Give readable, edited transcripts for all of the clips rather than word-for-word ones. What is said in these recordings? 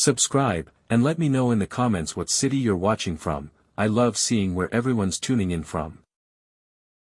Subscribe, and let me know in the comments what city you're watching from. I love seeing where everyone's tuning in from.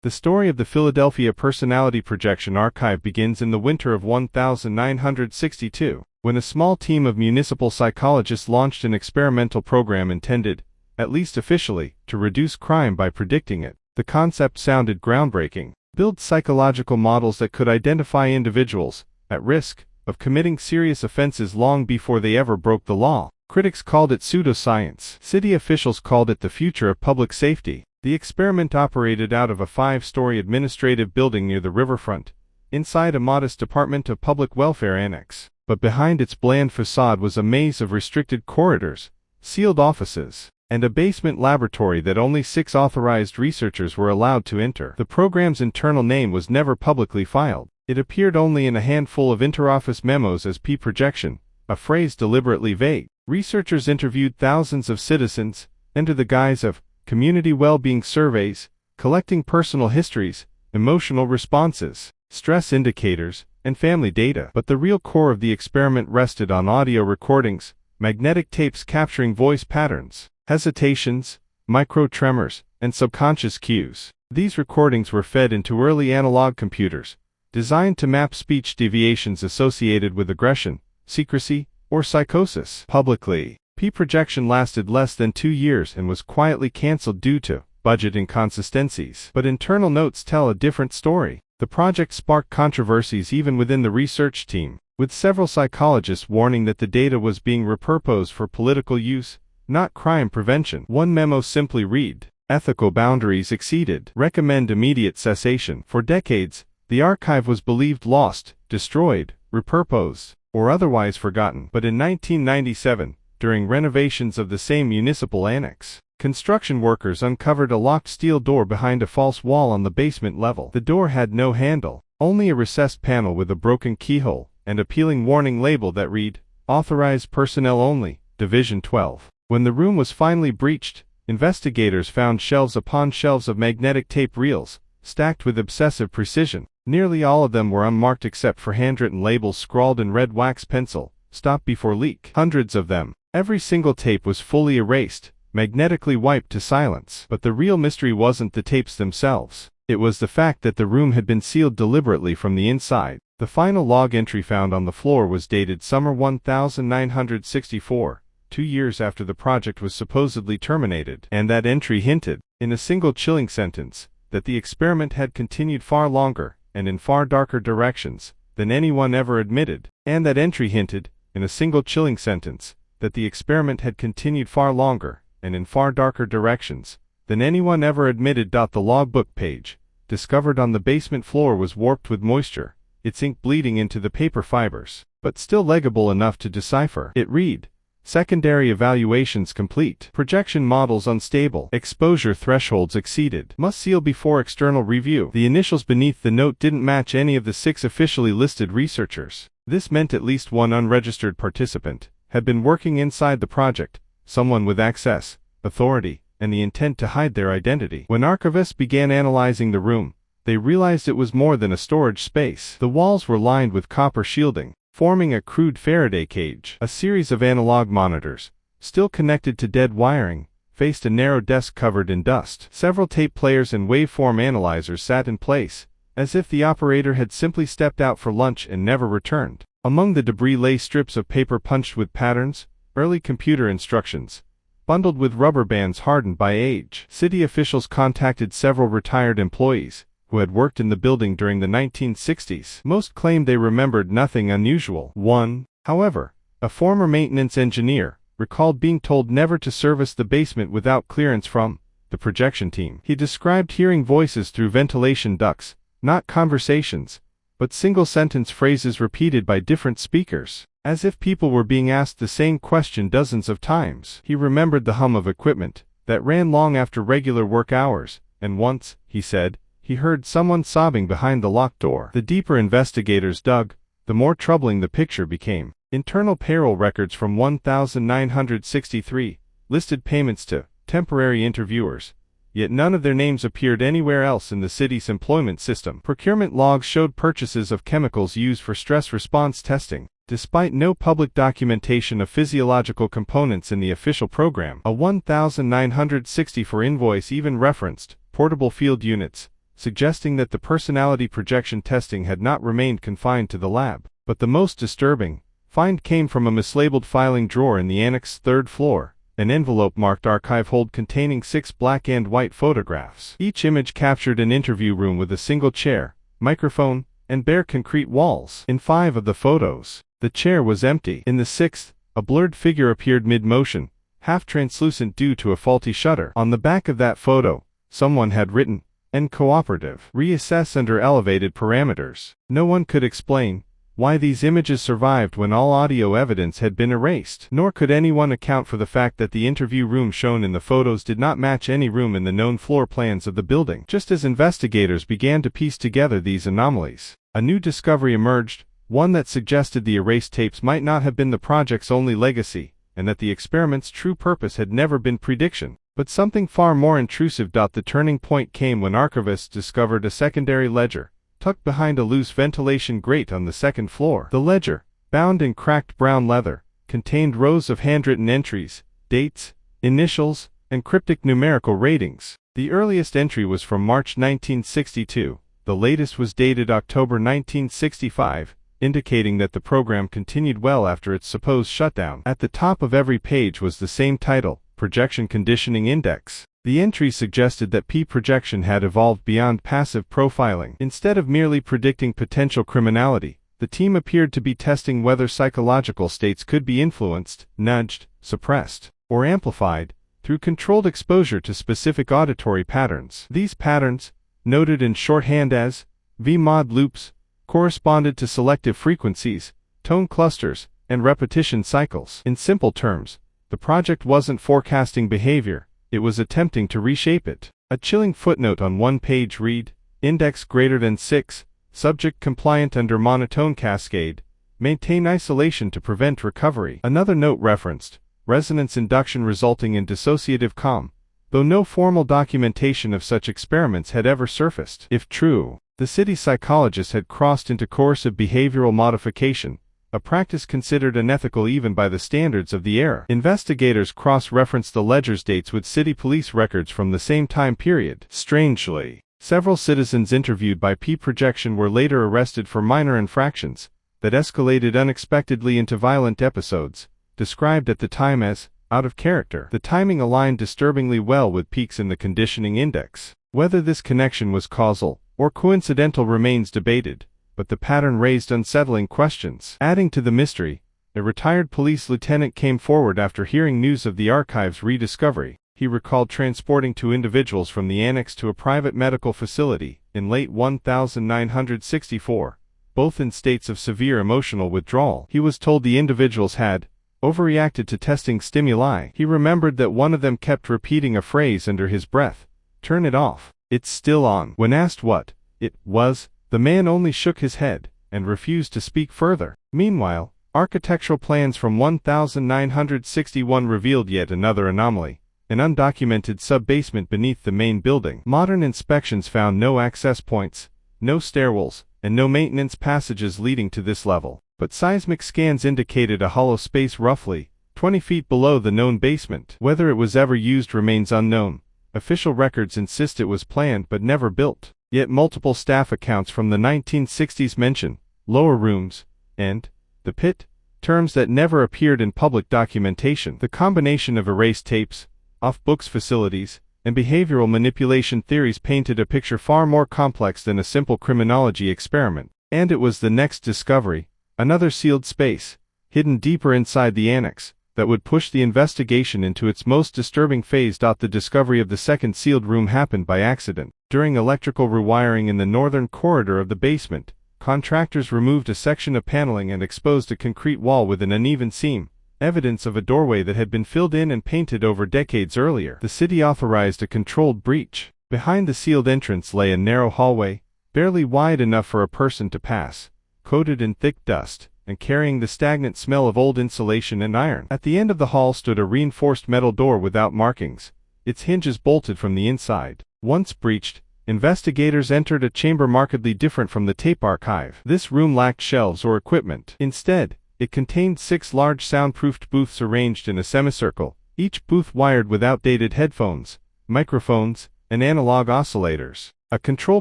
The story of the Philadelphia Personality Projection Archive begins in the winter of 1962, when a small team of municipal psychologists launched an experimental program intended, at least officially, to reduce crime by predicting it. The concept sounded groundbreaking. Build psychological models that could identify individuals at risk of committing serious offenses long before they ever broke the law. Critics called it pseudoscience. City officials called it the future of public safety. The experiment operated out of a 5-story administrative building near the riverfront, inside a modest Department of Public Welfare annex. But behind its bland facade was a maze of restricted corridors, sealed offices, and a basement laboratory that only 6 authorized researchers were allowed to enter. The program's internal name was never publicly filed. It appeared only in a handful of interoffice memos as P-projection, a phrase deliberately vague. Researchers interviewed thousands of citizens, under the guise of community well-being surveys, collecting personal histories, emotional responses, stress indicators, and family data. But the real core of the experiment rested on audio recordings, magnetic tapes capturing voice patterns, hesitations, micro-tremors, and subconscious cues. These recordings were fed into early analog computers, designed to map speech deviations associated with aggression, secrecy, or psychosis. Publicly, P-projection lasted less than 2 years and was quietly cancelled due to budget inconsistencies. But internal notes tell a different story. The project sparked controversies even within the research team, with several psychologists warning that the data was being repurposed for political use, not crime prevention. One memo simply read, "Ethical boundaries exceeded. Recommend immediate cessation." For decades, the archive was believed lost, destroyed, repurposed, or otherwise forgotten. But in 1997, during renovations of the same municipal annex, construction workers uncovered a locked steel door behind a false wall on the basement level. The door had no handle, only a recessed panel with a broken keyhole, and a peeling warning label that read, "Authorized personnel only, Division 12. When the room was finally breached, investigators found shelves upon shelves of magnetic tape reels, stacked with obsessive precision. Nearly all of them were unmarked except for handwritten labels scrawled in red wax pencil, "Stop before leak." Hundreds of them. Every single tape was fully erased, magnetically wiped to silence. But the real mystery wasn't the tapes themselves. It was the fact that the room had been sealed deliberately from the inside. The final log entry found on the floor was dated summer 1964, 2 years after the project was supposedly terminated. And that entry hinted, in a single chilling sentence, that the experiment had continued far longer, and in far darker directions, than anyone ever admitted. And that entry hinted, in a single chilling sentence, that the experiment had continued far longer, and in far darker directions, than anyone ever admitted. The logbook page, discovered on the basement floor, was warped with moisture, its ink bleeding into the paper fibers, but still legible enough to decipher. It read, "Secondary evaluations complete. Projection models unstable. Exposure thresholds exceeded. Must seal before external review." The initials beneath the note didn't match any of the 6 officially listed researchers. This meant at least one unregistered participant had been working inside the project, someone with access, authority, and the intent to hide their identity. When archivists began analyzing the room, they realized it was more than a storage space. The walls were lined with copper shielding, forming a crude Faraday cage. A series of analog monitors, still connected to dead wiring, faced a narrow desk covered in dust. Several tape players and waveform analyzers sat in place, as if the operator had simply stepped out for lunch and never returned. Among the debris lay strips of paper punched with patterns, early computer instructions, bundled with rubber bands hardened by age. City officials contacted several retired employees who had worked in the building during the 1960s. Most claimed they remembered nothing unusual. One, however, a former maintenance engineer, recalled being told never to service the basement without clearance from the projection team. He described hearing voices through ventilation ducts, not conversations, but single-sentence phrases repeated by different speakers, as if people were being asked the same question dozens of times. He remembered the hum of equipment that ran long after regular work hours, and once, he said, he heard someone sobbing behind the locked door. The deeper investigators dug, the more troubling the picture became. Internal payroll records from 1963 listed payments to temporary interviewers, yet none of their names appeared anywhere else in the city's employment system. Procurement logs showed purchases of chemicals used for stress response testing, Despite no public documentation of physiological components in the official program, a 1964 invoice even referenced portable field units, suggesting that the personality projection testing had not remained confined to the lab. But the most disturbing find came from a mislabeled filing drawer in the annex's third floor, an envelope marked archive hold containing 6 black and white photographs. Each image captured an interview room with a single chair, microphone, and bare concrete walls. In 5 of the photos, the chair was empty. In the 6th, a blurred figure appeared mid-motion, half translucent due to a faulty shutter. On the back of that photo, someone had written, "and cooperative. Reassess under elevated parameters." No one could explain why these images survived when all audio evidence had been erased. Nor could anyone account for the fact that the interview room shown in the photos did not match any room in the known floor plans of the building. Just as investigators began to piece together these anomalies, a new discovery emerged, one that suggested the erased tapes might not have been the project's only legacy, and that the experiment's true purpose had never been prediction, but something far more intrusive. The turning point came when archivists discovered a secondary ledger, tucked behind a loose ventilation grate on the second floor. The ledger, bound in cracked brown leather, contained rows of handwritten entries, dates, initials, and cryptic numerical ratings. The earliest entry was from March 1962, the latest was dated October 1965, indicating that the program continued well after its supposed shutdown. At the top of every page was the same title, Projection Conditioning Index. The entry suggested that P-projection had evolved beyond passive profiling. Instead of merely predicting potential criminality, the team appeared to be testing whether psychological states could be influenced, nudged, suppressed, or amplified through controlled exposure to specific auditory patterns. These patterns, noted in shorthand as V-mod loops, corresponded to selective frequencies, tone clusters, and repetition cycles. In simple terms, the project wasn't forecasting behavior, it was attempting to reshape it. A chilling footnote on one page read, "Index greater than 6, subject compliant under monotone cascade, maintain isolation to prevent recovery." Another note referenced, "resonance induction resulting in dissociative calm," though no formal documentation of such experiments had ever surfaced. If true, the city psychologists had crossed into coercive behavioral modification, a practice considered unethical even by the standards of the era. Investigators cross-referenced the ledger's dates with city police records from the same time period. Strangely, several citizens interviewed by P-projection were later arrested for minor infractions that escalated unexpectedly into violent episodes, described at the time as out of character. The timing aligned disturbingly well with peaks in the conditioning index. Whether this connection was causal or coincidental remains debated, but the pattern raised unsettling questions. Adding to the mystery, a retired police lieutenant came forward after hearing news of the archive's rediscovery. He recalled transporting 2 individuals from the annex to a private medical facility in late 1964, both in states of severe emotional withdrawal. He was told the individuals had overreacted to testing stimuli. He remembered that one of them kept repeating a phrase under his breath, "Turn it off, it's still on." When asked what it was, the man only shook his head and refused to speak further. Meanwhile, architectural plans from 1961 revealed yet another anomaly, an undocumented sub-basement beneath the main building. Modern inspections found no access points, no stairwells, and no maintenance passages leading to this level. But seismic scans indicated a hollow space roughly 20 feet below the known basement. Whether it was ever used remains unknown. Official records insist it was planned but never built. Yet multiple staff accounts from the 1960s mention lower rooms and the pit, terms that never appeared in public documentation. The combination of erased tapes, off-books facilities, and behavioral manipulation theories painted a picture far more complex than a simple criminology experiment. And it was the next discovery, another sealed space, hidden deeper inside the annex, that would push the investigation into its most disturbing phase. The discovery of the second sealed room happened by accident. During electrical rewiring in the northern corridor of the basement, contractors removed a section of paneling and exposed a concrete wall with an uneven seam, evidence of a doorway that had been filled in and painted over decades earlier. The city authorized a controlled breach. Behind the sealed entrance lay a narrow hallway, barely wide enough for a person to pass, coated in thick dust, and carrying the stagnant smell of old insulation and iron. At the end of the hall stood a reinforced metal door without markings, its hinges bolted from the inside. Once breached, investigators entered a chamber markedly different from the tape archive. This room lacked shelves or equipment. Instead, It contained 6 large soundproofed booths arranged in a semicircle, each booth wired with outdated headphones, microphones, and analog oscillators. A control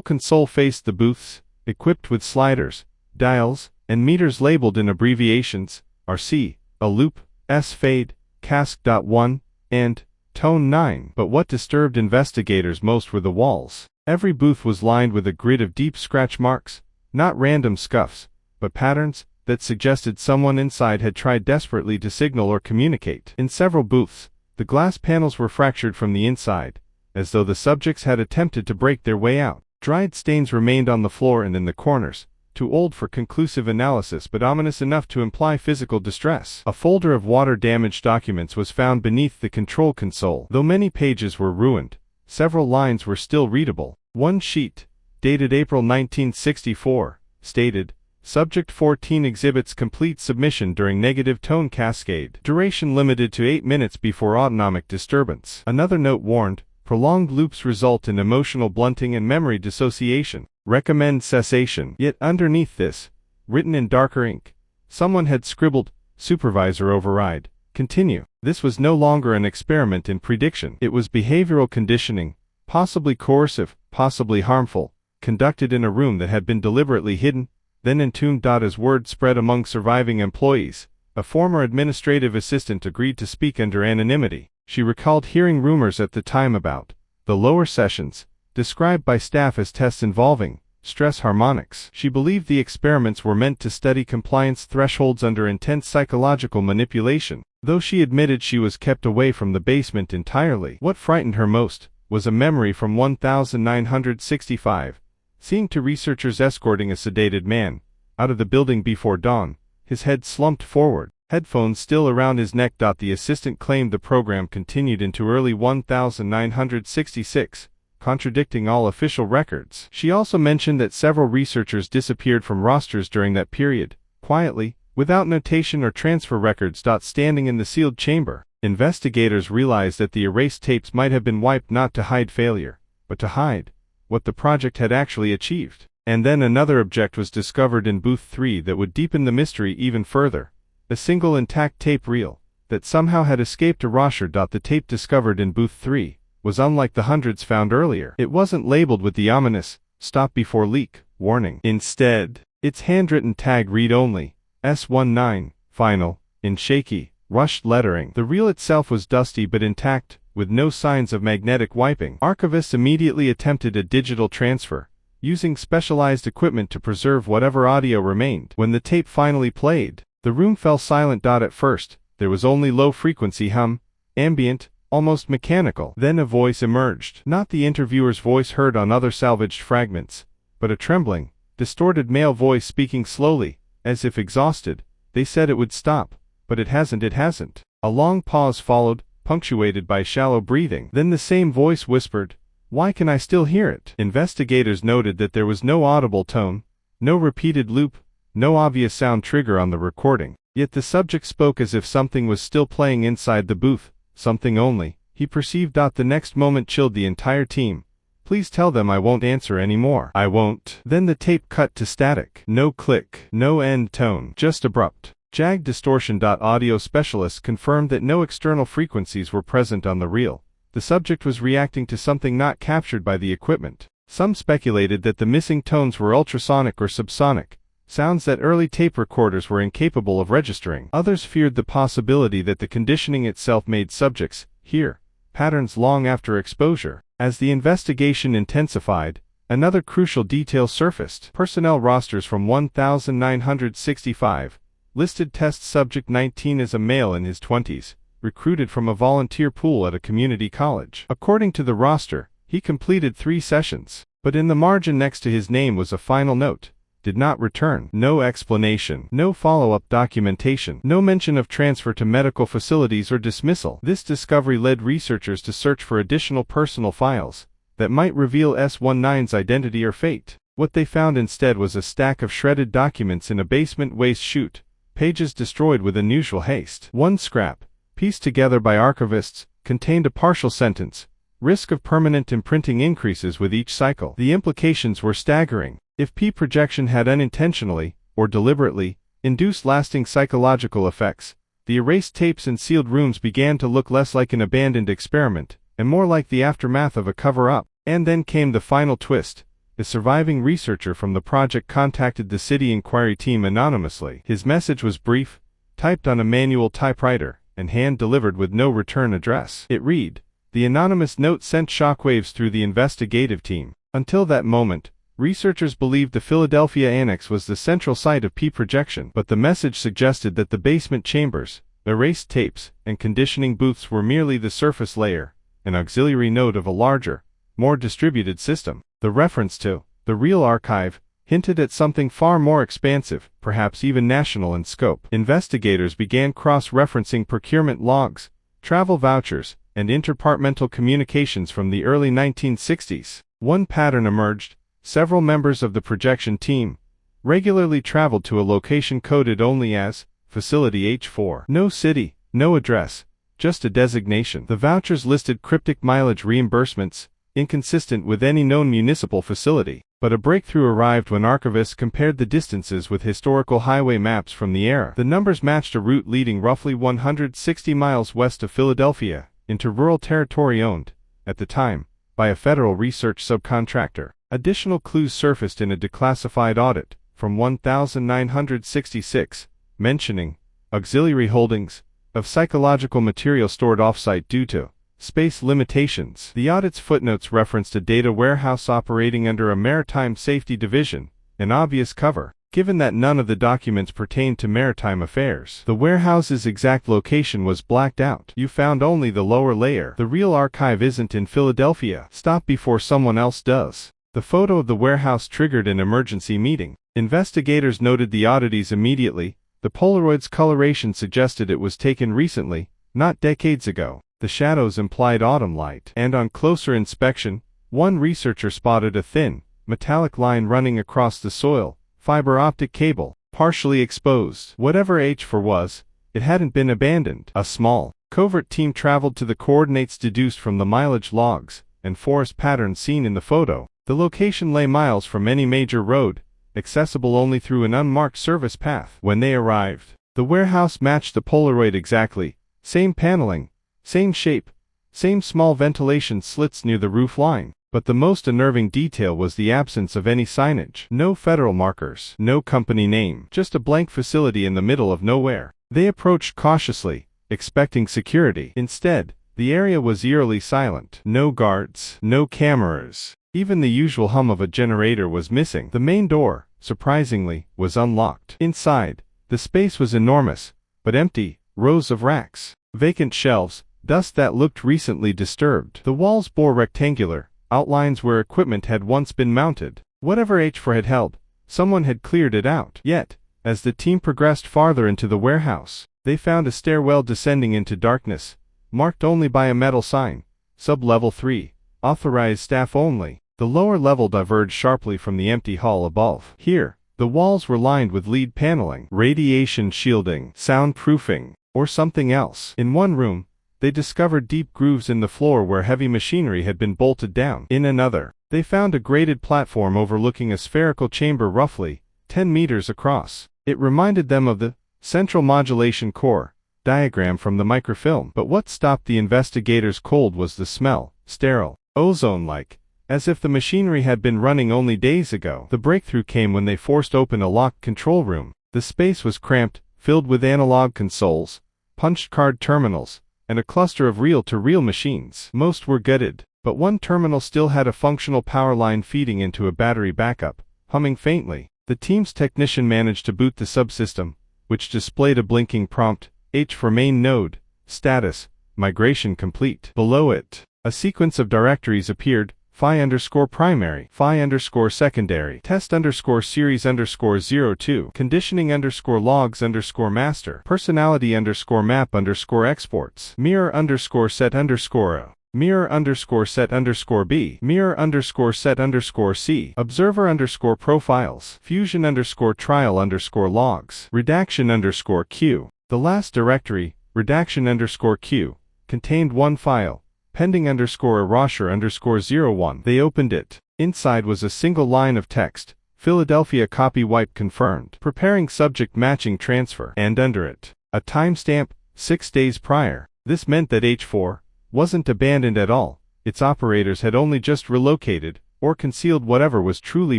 console faced the booths, equipped with sliders, dials, and meters labeled in abbreviations, RC, a loop, S fade, cask.1, and tone 9. But what disturbed investigators most were the walls. Every booth was lined with a grid of deep scratch marks, not random scuffs, but patterns that suggested someone inside had tried desperately to signal or communicate. In several booths, the glass panels were fractured from the inside, as though the subjects had attempted to break their way out. Dried stains remained on the floor and in the corners, too old for conclusive analysis but ominous enough to imply physical distress. A folder of water-damaged documents was found beneath the control console. Though many pages were ruined, several lines were still readable. One sheet, dated April 1964, stated, "Subject 14 exhibits complete submission during negative tone cascade. Duration limited to 8 minutes before autonomic disturbance." Another note warned, "Prolonged loops result in emotional blunting and memory dissociation. Recommend cessation." Yet underneath this, written in darker ink, someone had scribbled, "Supervisor override. Continue." This was no longer an experiment in prediction. It was behavioral conditioning, possibly coercive, possibly harmful, conducted in a room that had been deliberately hidden, then entombed. As word spread among surviving employees, a former administrative assistant agreed to speak under anonymity. She recalled hearing rumors at the time about the lower sessions, described by staff as tests involving stress harmonics. She believed the experiments were meant to study compliance thresholds under intense psychological manipulation, though she admitted she was kept away from the basement entirely. What frightened her most was a memory from 1965, seeing two researchers escorting a sedated man out of the building before dawn, his head slumped forward, headphones still around his neck. The assistant claimed the program continued into early 1966, contradicting all official records. She also mentioned that several researchers disappeared from rosters during that period, quietly, without notation or transfer records. Standing in the sealed chamber, investigators realized that the erased tapes might have been wiped not to hide failure, but to hide what the project had actually achieved. And then another object was discovered in booth 3 that would deepen the mystery even further. A single intact tape reel that somehow had escaped a washer. The tape discovered in booth 3 was unlike the hundreds found earlier. It wasn't labeled with the ominous "Stop before leak" warning. Instead, its handwritten tag read only S19, final, in shaky, rushed lettering. The reel itself was dusty but intact, with no signs of magnetic wiping. Archivists immediately attempted a digital transfer, using specialized equipment to preserve whatever audio remained. When the tape finally played, the room fell silent. At first, there was only low-frequency hum, ambient, almost mechanical. Then a voice emerged. Not the interviewer's voice heard on other salvaged fragments, but a trembling, distorted male voice speaking slowly, as if exhausted. "They said it would stop, but it hasn't. It hasn't." A long pause followed, punctuated by shallow breathing. Then the same voice whispered, "Why can I still hear it?" Investigators noted that there was no audible tone, no repeated loop, no obvious sound trigger on the recording. Yet the subject spoke as if something was still playing inside the booth, something only he perceived. The next moment chilled the entire team. "Please tell them I won't answer anymore. I won't." Then the tape cut to static. No click, no end tone, just abrupt, jagged distortion. Audio specialists confirmed that no external frequencies were present on the reel. The subject was reacting to something not captured by the equipment. Some speculated that the missing tones were ultrasonic or subsonic, sounds that early tape recorders were incapable of registering. Others feared the possibility that the conditioning itself made subjects hear patterns long after exposure. As the investigation intensified, another crucial detail surfaced. Personnel rosters from 1965 listed test subject 19 as a male in his 20s, recruited from a volunteer pool at a community college. According to the roster, he completed 3 sessions, but in the margin next to his name was a final note: "Did not return." No explanation, no follow-up documentation, no mention of transfer to medical facilities or dismissal. This discovery led researchers to search for additional personal files that might reveal S19's identity or fate. What they found instead was a stack of shredded documents in a basement waste chute, pages destroyed with unusual haste. One scrap, pieced together by archivists, contained a partial sentence: "Risk of permanent imprinting increases with each cycle." The implications were staggering. If P projection had unintentionally, or deliberately, induced lasting psychological effects. The erased tapes and sealed rooms began to look less like an abandoned experiment, and more like the aftermath of a cover-up. And then came the final twist. A surviving researcher from the project contacted the city inquiry team anonymously. His message was brief, typed on a manual typewriter, and hand-delivered with no return address. It read, "The anonymous note sent shockwaves through the investigative team. Until that moment, researchers believed the Philadelphia Annex was the central site of P-projection, but the message suggested that the basement chambers, erased tapes, and conditioning booths were merely the surface layer, an auxiliary node of a larger, more distributed system." The reference to the real archive hinted at something far more expansive, perhaps even national in scope. Investigators began cross-referencing procurement logs, travel vouchers, and interdepartmental communications from the early 1960s. One pattern emerged: several members of the projection team regularly traveled to a location coded only as Facility H4. No city, no address, just a designation. The vouchers listed cryptic mileage reimbursements, inconsistent with any known municipal facility. But a breakthrough arrived when archivists compared the distances with historical highway maps from the era. The numbers matched a route leading roughly 160 miles west of Philadelphia, into rural territory owned, at the time, by a federal research subcontractor. Additional clues surfaced in a declassified audit from 1966, mentioning auxiliary holdings of psychological material stored offsite due to space limitations. The audit's footnotes referenced a data warehouse operating under a maritime safety division, an obvious cover, given that none of the documents pertained to maritime affairs. The warehouse's exact location was blacked out. You found only the lower layer. The real archive isn't in Philadelphia. Stop before someone else does. The photo of the warehouse triggered an emergency meeting. Investigators noted the oddities immediately. The Polaroid's coloration suggested it was taken recently, not decades ago. The shadows implied autumn light. And on closer inspection, one researcher spotted a thin, metallic line running across the soil, fiber optic cable, partially exposed. Whatever H4 was, it hadn't been abandoned. A small, covert team traveled to the coordinates deduced from the mileage logs and forest patterns seen in the photo. The location lay miles from any major road, accessible only through an unmarked service path. When they arrived, the warehouse matched the Polaroid exactly. Same paneling, same shape, same small ventilation slits near the roof line. But the most unnerving detail was the absence of any signage. No federal markers, no company name, just a blank facility in the middle of nowhere. They approached cautiously, expecting security. Instead, the area was eerily silent. No guards, no cameras. Even the usual hum of a generator was missing. The main door, surprisingly, was unlocked. Inside, the space was enormous, but empty. Rows of racks, vacant shelves, dust that looked recently disturbed. The walls bore rectangular outlines where equipment had once been mounted. Whatever H4 had held, someone had cleared it out. Yet, as the team progressed farther into the warehouse, they found a stairwell descending into darkness, marked only by a metal sign, Sub-Level 3, authorized staff only. The lower level diverged sharply from the empty hall above. Here, the walls were lined with lead paneling, radiation shielding, soundproofing, or something else. In one room, they discovered deep grooves in the floor where heavy machinery had been bolted down. In another, they found a graded platform overlooking a spherical chamber roughly 10 meters across. It reminded them of the central modulation core diagram from the microfilm. But what stopped the investigators cold was the smell, sterile, ozone-like, as if the machinery had been running only days ago. The breakthrough came when they forced open a locked control room. The space was cramped, filled with analog consoles, punched card terminals, and a cluster of reel-to-reel machines. Most were gutted, but one terminal still had a functional power line feeding into a battery backup, humming faintly. The team's technician managed to boot the subsystem, which displayed a blinking prompt, H for main node, status, migration complete. Below it, a sequence of directories appeared, phi_primary, phi_secondary, test_series_02, conditioning_logs_master, personality_map_exports, mirror_set_o, mirror_set_b, mirror_set_c, observer_profiles, fusion_trial_logs, redaction_q. The last directory, redaction_q, contained one file, pending_erasure_01. They opened it. Inside was a single line of text, Philadelphia copy wipe confirmed. Preparing subject matching transfer. And under it, a timestamp, 6 days prior. This meant that H4 wasn't abandoned at all. Its operators had only just relocated, or concealed whatever was truly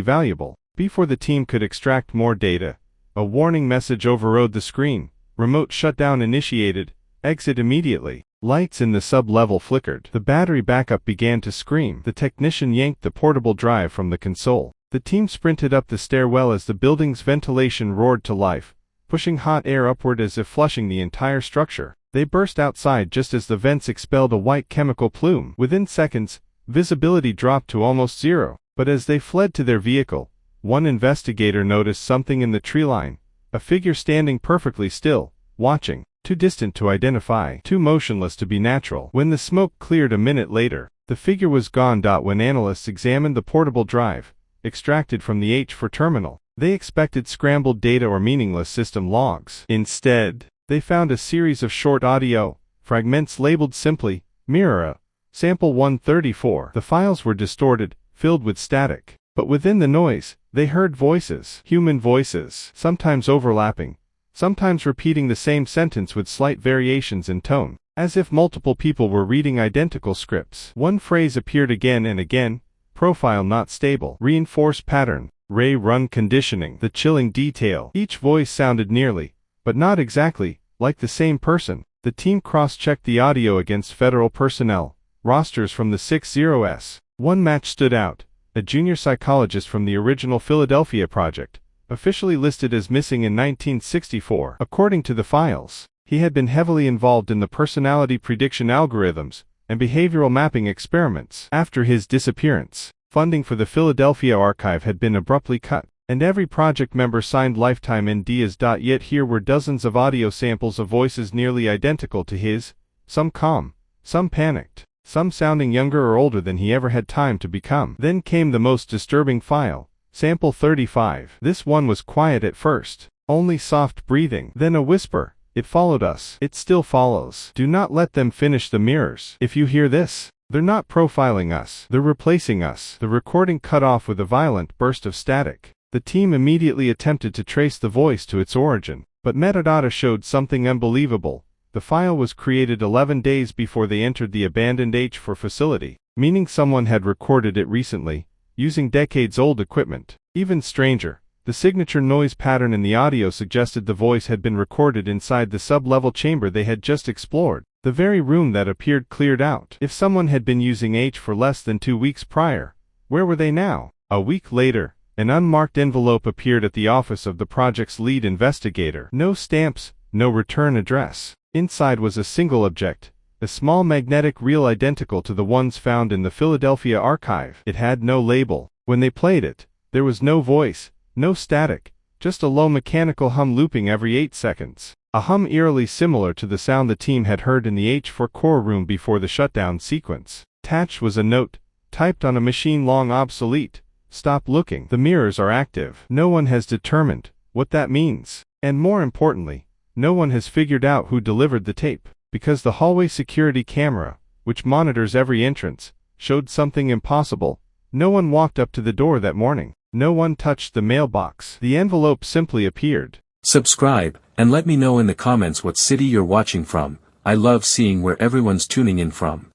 valuable. Before the team could extract more data, a warning message overrode the screen. Remote shutdown initiated. Exit immediately. Lights in the sub-level flickered. The battery backup began to scream. The technician yanked the portable drive from the console. The team sprinted up the stairwell as the building's ventilation roared to life, pushing hot air upward as if flushing the entire structure. They burst outside just as the vents expelled a white chemical plume. Within seconds, visibility dropped to almost zero. But as they fled to their vehicle, one investigator noticed something in the tree line. A figure standing perfectly still, watching, too distant to identify, too motionless to be natural. When the smoke cleared a minute later, the figure was gone. When analysts examined the portable drive, extracted from the H4 terminal, they expected scrambled data or meaningless system logs. Instead, they found a series of short audio fragments labeled simply, Mirror, Sample 134. The files were distorted, filled with static. But within the noise, they heard voices, human voices, sometimes overlapping, sometimes repeating the same sentence with slight variations in tone, as if multiple people were reading identical scripts. One phrase appeared again and again: profile not stable, reinforce pattern, ray run conditioning. The chilling detail. Each voice sounded nearly, but not exactly, like the same person. The team cross-checked the audio against federal personnel rosters from the 60s. One match stood out: a junior psychologist from the original Philadelphia project, officially listed as missing in 1964. According to the files, he had been heavily involved in the personality prediction algorithms and behavioral mapping experiments. After his disappearance, funding for the Philadelphia archive had been abruptly cut, and every project member signed lifetime NDAs. Yet here were dozens of audio samples of voices nearly identical to his, some calm, some panicked, some sounding younger or older than he ever had time to become. Then came the most disturbing file, Sample 35. This one was quiet at first, only soft breathing, then a whisper: "It followed us. It still follows. Do not let them finish the mirrors. If you hear this, they're not profiling us. They're replacing us." The recording cut off with a violent burst of static. The team immediately attempted to trace the voice to its origin, but metadata showed something unbelievable. The file was created 11 days before they entered the abandoned H4 facility, meaning someone had recorded it recently, using decades-old equipment. Even stranger, the signature noise pattern in the audio suggested the voice had been recorded inside the sub-level chamber they had just explored, the very room that appeared cleared out. If someone had been using H4 for less than 2 weeks prior, where were they now? A week later, an unmarked envelope appeared at the office of the project's lead investigator. No stamps, no return address. Inside was a single object, a small magnetic reel identical to the ones found in the Philadelphia archive. It had no label. When they played it, there was no voice, no static, just a low mechanical hum looping every 8 seconds. A hum eerily similar to the sound the team had heard in the H4 core room before the shutdown sequence. Attached was a note, typed on a machine long obsolete: "Stop looking. The mirrors are active." No one has determined what that means. And more importantly, no one has figured out who delivered the tape, because the hallway security camera, which monitors every entrance, showed something impossible. No one walked up to the door that morning. No one touched the mailbox. The envelope simply appeared. Subscribe, and let me know in the comments what city you're watching from. I love seeing where everyone's tuning in from.